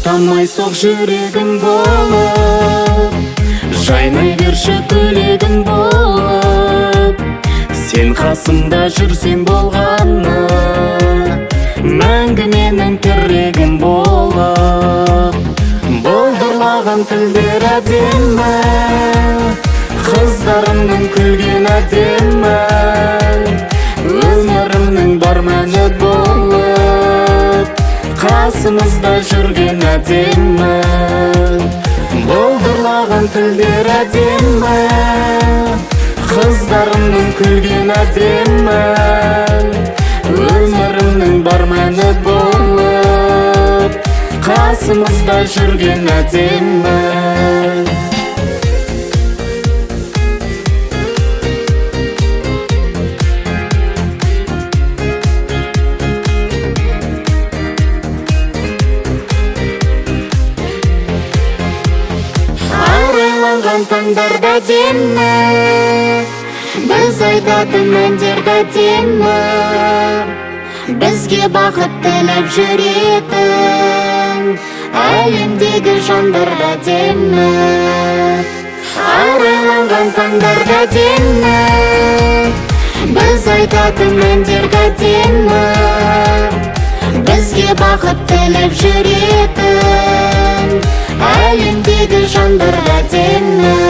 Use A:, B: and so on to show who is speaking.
A: тоқтамай соқ жүрегім болып, жайнай берші тілегім болып. Сен қасымда жүрсең болғаны, мәңгі менің тірегім болып. Болдырмаған тілдер әдемі, қыздарымның күлген әдемі, өмірімнің бар мәні болып, қасымызда жүрген әдемі. Болдырмаған тілдер әдемі, қыздарымның күлген әдемі, өмірімнің бар мәні болып, қасымызда жүрген әдемі. Арайланған таңдарда әдемі, біз айтатын әндерді әдемі, бізге бақыт тілеп жүретін әлемдегі жандарда әдемі. Арайланған таңдарда әдемі, біз айтатын әндерді әдемі, бізге бақыт тілеп жүретін әлемдегі жандарда әдемі.